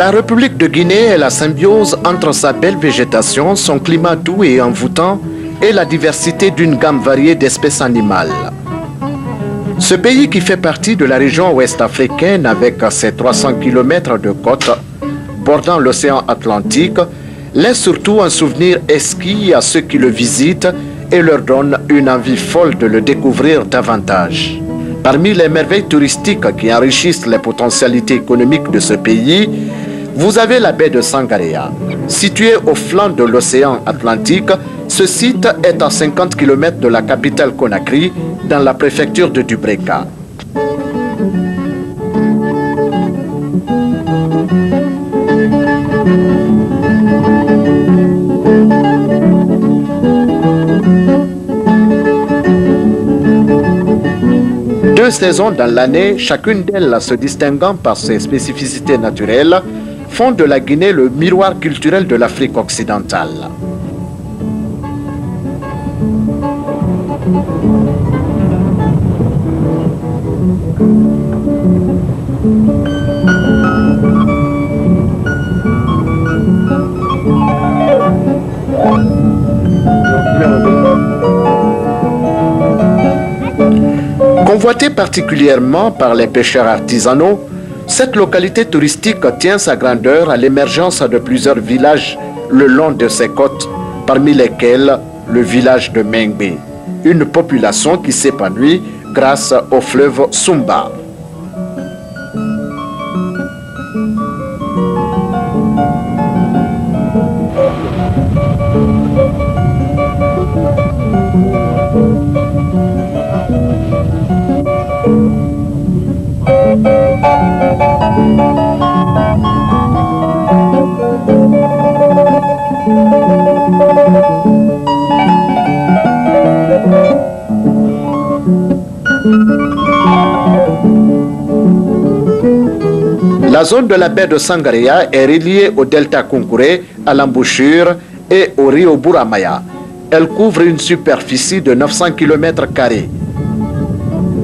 La République de Guinée est la symbiose entre sa belle végétation, son climat doux et envoûtant et la diversité d'une gamme variée d'espèces animales. Ce pays qui fait partie de la région ouest africaine avec ses 300 km de côte bordant l'océan Atlantique laisse surtout un souvenir exquis à ceux qui le visitent et leur donne une envie folle de le découvrir davantage. Parmi les merveilles touristiques qui enrichissent les potentialités économiques de ce pays, vous avez la baie de Sangaréa. Située au flanc de l'océan Atlantique, ce site est à 50 km de la capitale Conakry, dans la préfecture de Dubreka. Deux saisons dans l'année, chacune d'elles se distinguant par ses spécificités naturelles, font de la Guinée le miroir culturel de l'Afrique occidentale. Convoitée particulièrement par les pêcheurs artisanaux, cette localité touristique tient sa grandeur à l'émergence de plusieurs villages le long de ses côtes, parmi lesquels le village de Mengbe, une population qui s'épanouit grâce au fleuve Sumba. La zone de la baie de Sangaréa est reliée au delta Kunkuré, à l'embouchure et au rio Buramaya. Elle couvre une superficie de 900 km².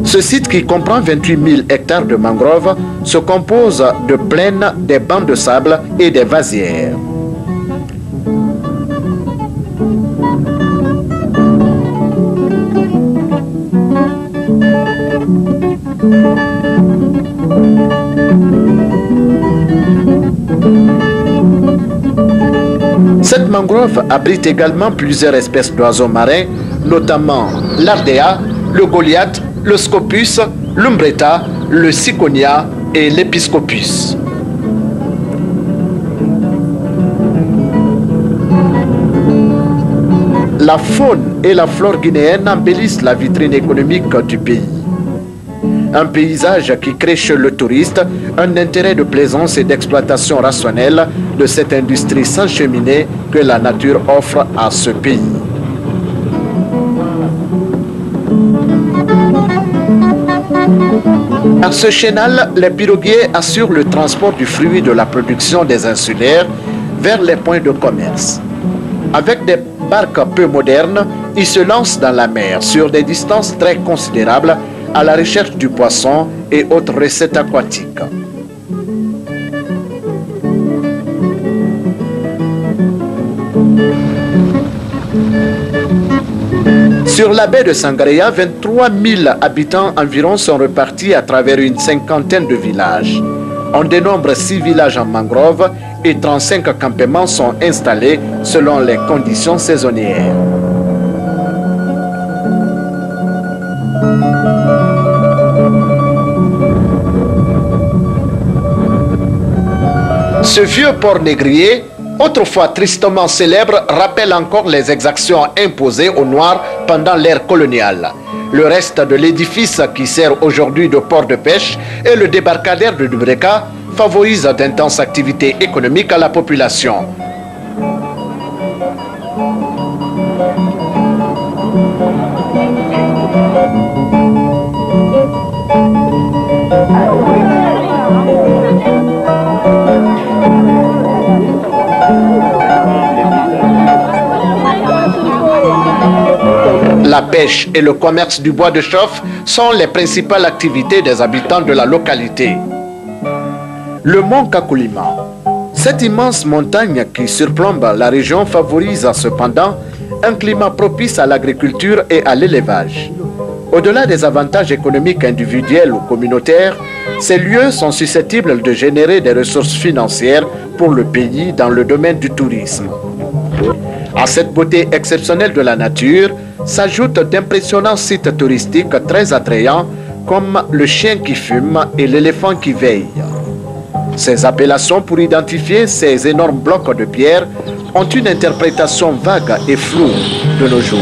Ce site, qui comprend 28 000 hectares de mangroves, se compose de plaines, des bancs de sable et des vasières. Cette mangrove abrite également plusieurs espèces d'oiseaux marins, notamment l'ardea, le goliath, le scopus, l'umbretta, le ciconia et l'épiscopus. La faune et la flore guinéenne embellissent la vitrine économique du pays. Un paysage qui crée chez le touriste un intérêt de plaisance et d'exploitation rationnelle de cette industrie sans cheminée que la nature offre à ce pays. Par ce chenal, les piroguiers assurent le transport du fruit de la production des insulaires vers les points de commerce. Avec des barques peu modernes, ils se lancent dans la mer sur des distances très considérables à la recherche du poisson et autres recettes aquatiques. Sur la baie de Sangaréa, 23 000 habitants environ sont repartis à travers une cinquantaine de villages. On dénombre 6 villages en mangrove et 35 campements sont installés selon les conditions saisonnières. Ce vieux port négrier, autrefois tristement célèbre, rappelle encore les exactions imposées aux Noirs pendant l'ère coloniale. Le reste de l'édifice, qui sert aujourd'hui de port de pêche, et le débarcadère de Dubreka favorisent d'intenses activités économiques à la population. La pêche et le commerce du bois de chauffe sont les principales activités des habitants de la localité. Le mont Kakulima. Cette immense montagne qui surplombe la région favorise cependant un climat propice à l'agriculture et à l'élevage. Au-delà des avantages économiques individuels ou communautaires, ces lieux sont susceptibles de générer des ressources financières pour le pays dans le domaine du tourisme. À cette beauté exceptionnelle de la nature s'ajoutent d'impressionnants sites touristiques très attrayants comme le chien qui fume et l'éléphant qui veille. Ces appellations pour identifier ces énormes blocs de pierre ont une interprétation vague et floue de nos jours.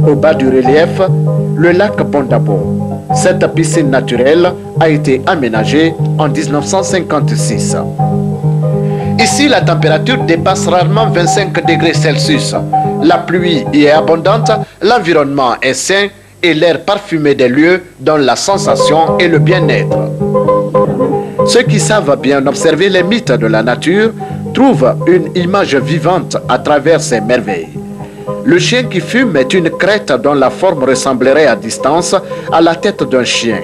Au bas du relief, le lac Bondabo. Cette piscine naturelle a été aménagée en 1956. Ici, la température dépasse rarement 25 degrés Celsius. La pluie y est abondante, l'environnement est sain et l'air parfumé des lieux donne la sensation et le bien-être. Ceux qui savent bien observer les mythes de la nature trouvent une image vivante à travers ces merveilles. Le chien qui fume est une crête dont la forme ressemblerait à distance à la tête d'un chien.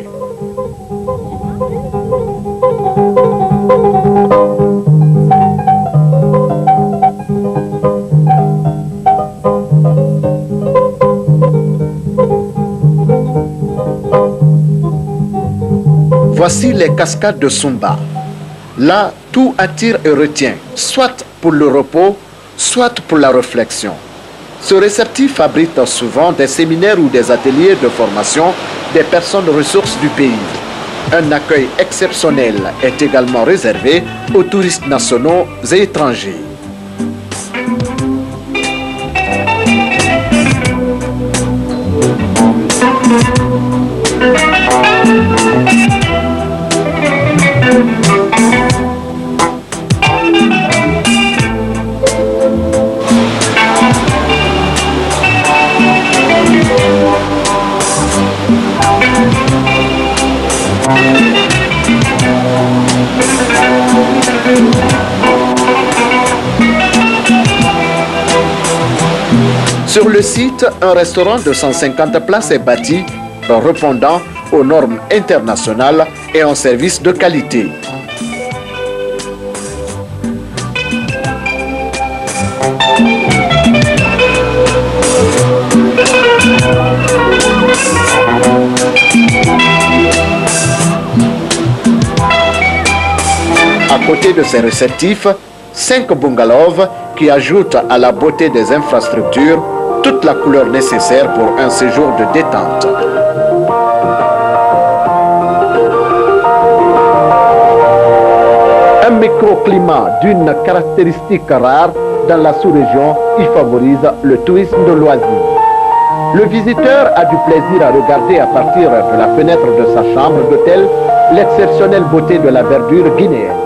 Voici les cascades de Sumba. Là, tout attire et retient, soit pour le repos, soit pour la réflexion. Ce réceptif abrite souvent des séminaires ou des ateliers de formation des personnes ressources du pays. Un accueil exceptionnel est également réservé aux touristes nationaux et étrangers. Sur le site, un restaurant de 150 places est bâti, répondant aux normes internationales et en service de qualité. À côté de ces réceptifs, 5 bungalows qui ajoutent à la beauté des infrastructures toute la couleur nécessaire pour un séjour de détente. Un microclimat d'une caractéristique rare dans la sous-région y favorise le tourisme de loisirs. Le visiteur a du plaisir à regarder à partir de la fenêtre de sa chambre d'hôtel l'exceptionnelle beauté de la verdure guinéenne.